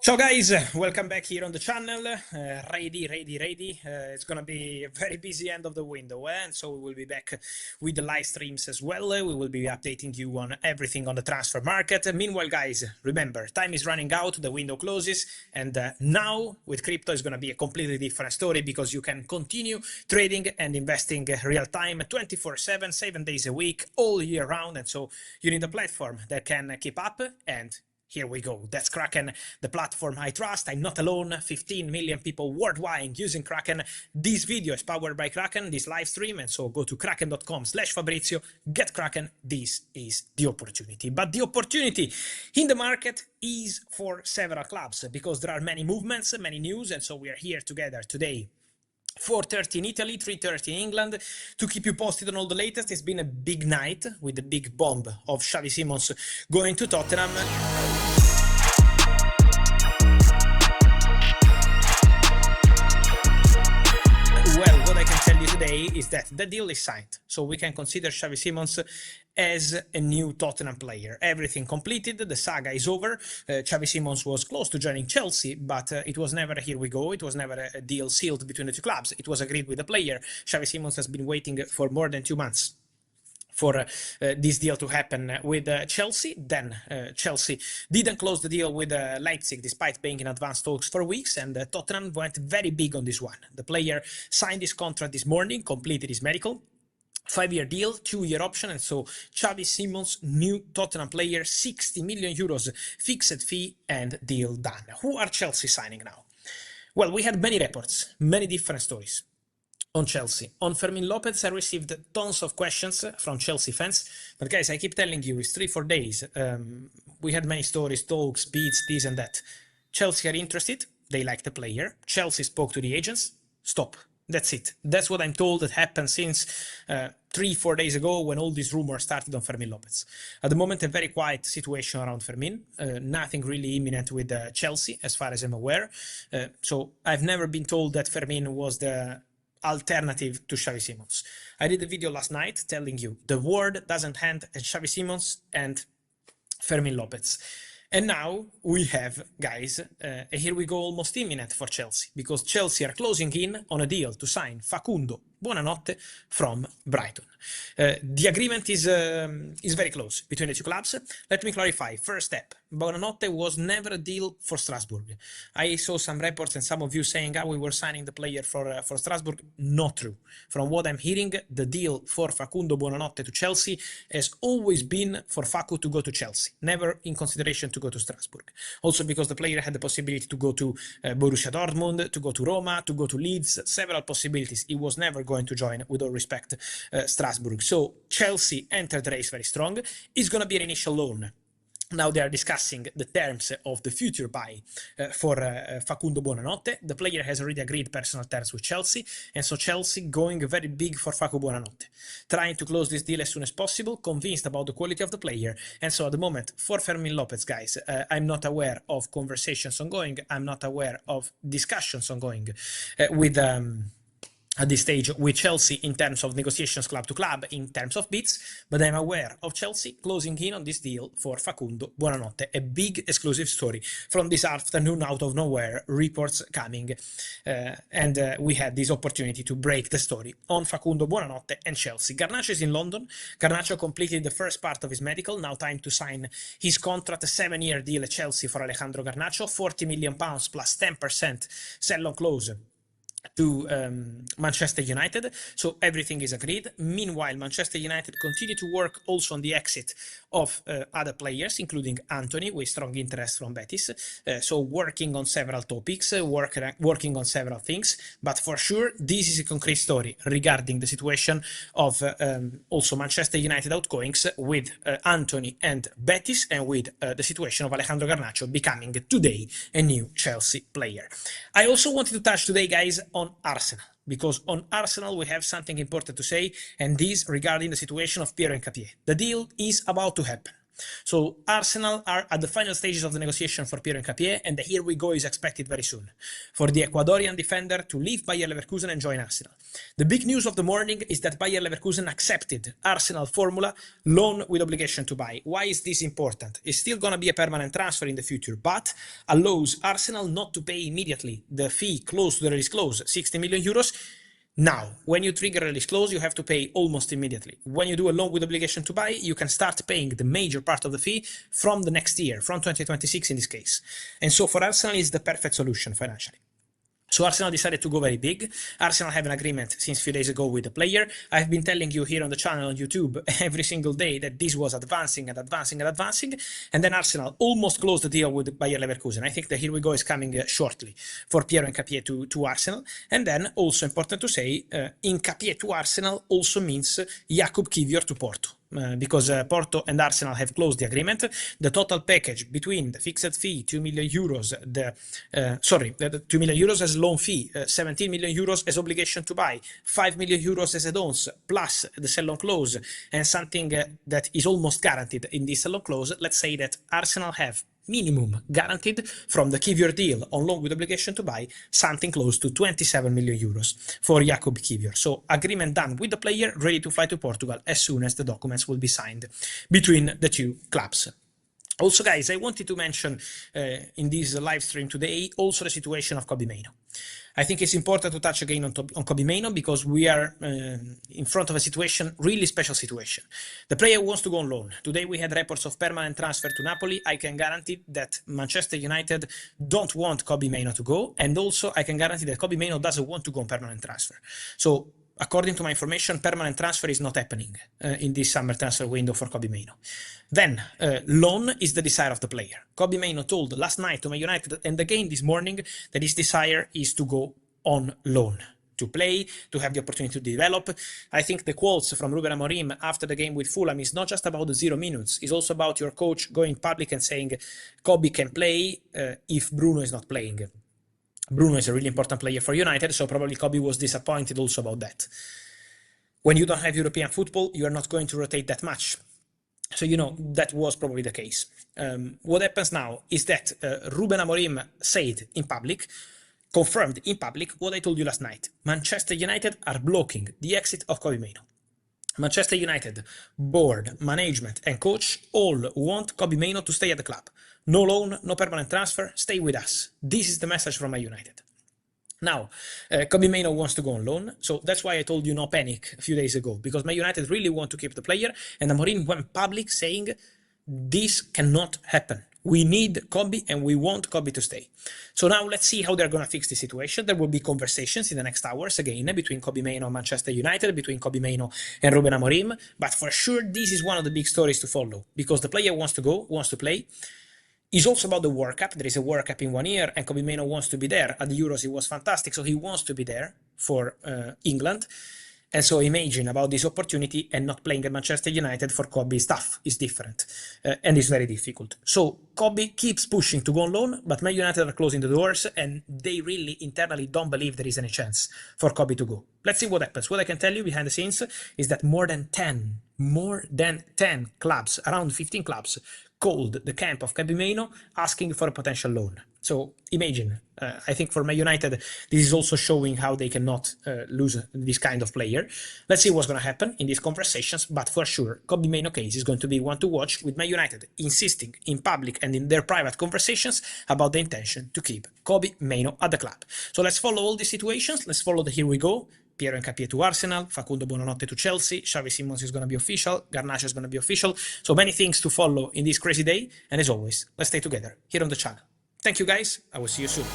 Ciao guys, welcome back here on the channel. Ready. It's gonna be a very busy end of the window, and so we will be back with the live streams as well. We will be updating you on everything on the transfer market. Meanwhile, guys, remember, time is running out, the window closes, and now with crypto is gonna be a completely different story because you can continue trading and investing real time, 24/7, 7 days a week, all year round, and so you need a platform that can keep up. And here we go. That's Kraken, the platform I trust. I'm not alone. 15 million people worldwide using Kraken. This video is powered by Kraken, this live stream. And so go to kraken.com/Fabrizio, get Kraken. This is the opportunity. But the opportunity in the market is for several clubs because there are many movements, many news. And so we are here together today. 4:30 in Italy, 3:30 in England, to keep you posted on all the latest. It's been a big night with the big bomb of Xavi Simons going to Tottenham. Well, what I can tell you today is that the deal is signed, so we can consider Xavi Simons as a new Tottenham player. Everything completed, the saga is over. Xavi Simons was close to joining Chelsea, but it was never here we go. It was never a deal sealed between the two clubs. It was agreed with the player. Xavi Simons has been waiting for more than 2 months for this deal to happen with Chelsea. Then Chelsea didn't close the deal with Leipzig despite being in advanced talks for weeks, and Tottenham went very big on this one. The player signed his contract this morning, completed his medical. 5-year deal, 2-year option, and so Xavi Simons, new Tottenham player, 60 million euros fixed fee, and deal done. Who are Chelsea signing now? Well, we had many reports, many different stories on Chelsea. On Fermín López, I received tons of questions from Chelsea fans, but guys, I keep telling you, it's 3-4 days. We had many stories, talks, beats, this and that. Chelsea are interested, they like the player. Chelsea spoke to the agents, stop. That's it. That's what I'm told that happened since 3-4 days ago when all these rumors started on Fermín López. At the moment, a very quiet situation around Fermín. Nothing really imminent with Chelsea, as far as I'm aware. So I've never been told that Fermín was the alternative to Xavi Simons. I did a video last night telling you the world doesn't end at Xavi Simons and Fermín López. And now we have, guys, here we go, almost imminent for Chelsea, because Chelsea are closing in on a deal to sign Facundo Buonanotte from Brighton. The agreement is very close between the two clubs. Let me clarify. First step, Buonanotte was never a deal for Strasbourg. I saw some reports and some of you saying, we were signing the player for Strasbourg. Not true. From what I'm hearing, the deal for Facundo Buonanotte to Chelsea has always been for Facu to go to Chelsea, never in consideration to go to Strasbourg. Also because the player had the possibility to go to Borussia Dortmund, to go to Roma, to go to Leeds, several possibilities. He was never going to join, with all respect, Strasbourg. So Chelsea entered the race very strong. It's going to be an initial loan. Now they are discussing the terms of the future buy for Facundo Buonanotte. The player has already agreed personal terms with Chelsea, and so Chelsea going very big for Facu Buonanotte, trying to close this deal as soon as possible, convinced about the quality of the player. And so at the moment, for Fermín López, guys, I'm not aware of conversations ongoing. I'm not aware of discussions ongoing with at this stage with Chelsea in terms of negotiations club to club, in terms of bids, but I'm aware of Chelsea closing in on this deal for Facundo Buonanotte. A big exclusive story from this afternoon out of nowhere, reports coming, and we had this opportunity to break the story on Facundo Buonanotte and Chelsea. Garnacho is in London. Garnacho completed the first part of his medical, now time to sign his contract, a 7-year deal at Chelsea for Alejandro Garnacho, £40 million plus 10% sell-on clause to Manchester United, so everything is agreed. Meanwhile, Manchester United continue to work also on the exit of other players, including Antony, with strong interest from Betis, so working on several topics, working on several things, but for sure this is a concrete story regarding the situation of also Manchester United outgoings with Antony and Betis, and with the situation of Alejandro Garnacho becoming today a new Chelsea player. I also wanted to touch today, guys, on Arsenal, because on Arsenal we have something important to say, and this regarding the situation of Hincapié. The deal is about to happen. So Arsenal are at the final stages of the negotiation for Piero Hincapié, and the here we go is expected very soon for the Ecuadorian defender to leave Bayer Leverkusen and join Arsenal. The big news of the morning is that Bayer Leverkusen accepted Arsenal formula loan with obligation to buy. Why is this important? It's still going to be a permanent transfer in the future, but allows Arsenal not to pay immediately the fee close to the release clause, 60 million euros. Now, when you trigger a release clause, you have to pay almost immediately. When you do a loan with obligation to buy, you can start paying the major part of the fee from the next year, from 2026 in this case. And so for Arsenal, it's the perfect solution financially. So Arsenal decided to go very big. Arsenal have an agreement since a few days ago with the player. I've been telling you here on the channel on YouTube every single day that this was advancing and advancing and advancing. And then Arsenal almost closed the deal with Bayer Leverkusen. I think that here we go is coming shortly for Piero Hincapié to Arsenal. And then also important to say, Hincapié to Arsenal also means Jakub Kiwior to Porto. Because Porto and Arsenal have closed the agreement. The total package between the fixed fee, 2 million euros, the 2 million euros as loan fee, 17 million euros as obligation to buy, 5 million euros as add-ons, plus the sell-on clause, and something that is almost guaranteed in this sell-on clause. Let's say that Arsenal have minimum guaranteed from the Kiwior deal on loan with obligation to buy something close to 27 million euros for Jakub Kiwior. So agreement done with the player, ready to fly to Portugal as soon as the documents will be signed between the two clubs. Also, guys, I wanted to mention in this live stream today also the situation of Kobbie Mainoo. I think it's important to touch again on Kobbie Mainoo because we are in front of a situation, really special situation. The player wants to go on loan. Today we had reports of permanent transfer to Napoli. I can guarantee that Manchester United don't want Kobbie Mainoo to go, and also I can guarantee that Kobbie Mainoo doesn't want to go on permanent transfer. So according to my information, permanent transfer is not happening in this summer transfer window for Kobbie Mainoo. Then, loan is the desire of the player. Kobbie Mainoo told last night to Man United and again this morning that his desire is to go on loan, to play, to have the opportunity to develop. I think the quotes from Ruben Amorim after the game with Fulham is not just about the 0 minutes, it's also about your coach going public and saying Kobbie can play if Bruno is not playing. Bruno is a really important player for United, so probably Kobbie was disappointed also about that. When you don't have European football, you are not going to rotate that much. So, you know, that was probably the case. What happens now is that Ruben Amorim said in public, confirmed in public what I told you last night. Manchester United are blocking the exit of Kobbie Mainoo. Manchester United, board, management and coach all want Kobbie Mainoo to stay at the club. No loan, no permanent transfer, stay with us. This is the message from Man United. Now, Kobbie Mainoo wants to go on loan, so that's why I told you no panic a few days ago, because Man United really want to keep the player, and Amorim went public saying this cannot happen. We need Kobbie and we want Kobbie to stay. So now let's see how they're going to fix the situation. There will be conversations in the next hours again between Kobbie Mainoo and Manchester United, between Kobbie Mainoo and Ruben Amorim. But for sure, this is one of the big stories to follow because the player wants to go, wants to play. It's also about the World Cup. There is a World Cup in 1 year and Kobbie Mainoo wants to be there. At the Euros, it was fantastic. So he wants to be there for England. And so imagine about this opportunity and not playing at Manchester United for Kobbie is tough, is different, and it's very difficult. So Kobbie keeps pushing to go on loan, but Man United are closing the doors and they really internally don't believe there is any chance for Kobbie to go. Let's see what happens. What I can tell you behind the scenes is that more than 10 clubs, around 15 clubs, called the camp of Kobbie Mainoo asking for a potential loan. So imagine, I think for Man United, this is also showing how they cannot lose this kind of player. Let's see what's going to happen in these conversations, but for sure, Kobbie Mainoo case is going to be one to watch with Man United insisting in public and in their private conversations about the intention to keep Kobbie Mainoo at the club. So let's follow all these situations. Let's follow the here we go. Piero Hincapié to Arsenal, Facundo Buonanotte to Chelsea, Xavi Simons is going to be official, Garnacho is going to be official. So many things to follow in this crazy day. And as always, let's stay together here on the channel. Thank you guys. I will see you soon.